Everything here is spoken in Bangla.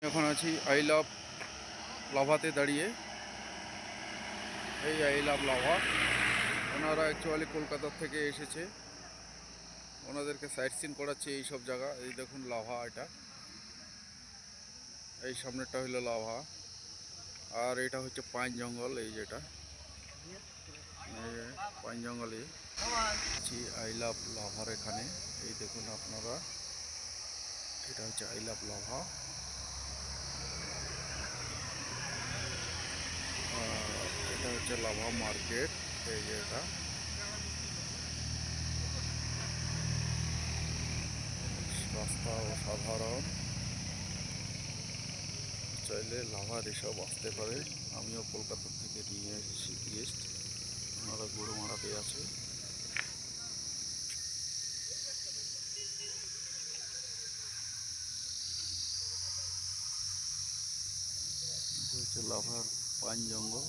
এখন আছি আই লাভ লাভাতে দাঁড়িয়ে। এই আই লাভ লাভা, ওনারা অ্যাকচুয়ালি কলকাতার থেকে এসেছে, ওনাদেরকে সাইট সিন করাচ্ছে এই সব জায়গা। এই দেখুন লাভা, এটা এই সামনেটা হইলো লাভা, আর এটা হচ্ছে পাইন জঙ্গল। এই যেটা পাইন জঙ্গলে আছি আই লাভ লাভার এখানে। এই দেখুন আপনারা, এটা হচ্ছে আই লাভ লাভা। এটা হচ্ছে লাভা মার্কেট। এই যে এটা রাস্তা অসাধারণ, চাইলে লাভার এসব আসতে পারে। আমিও কলকাতা থেকে নিয়ে এসেছি গেস্ট, ওনারা গরুমারাতে আছে। এটা হচ্ছে লাভার পাইন জঙ্গল।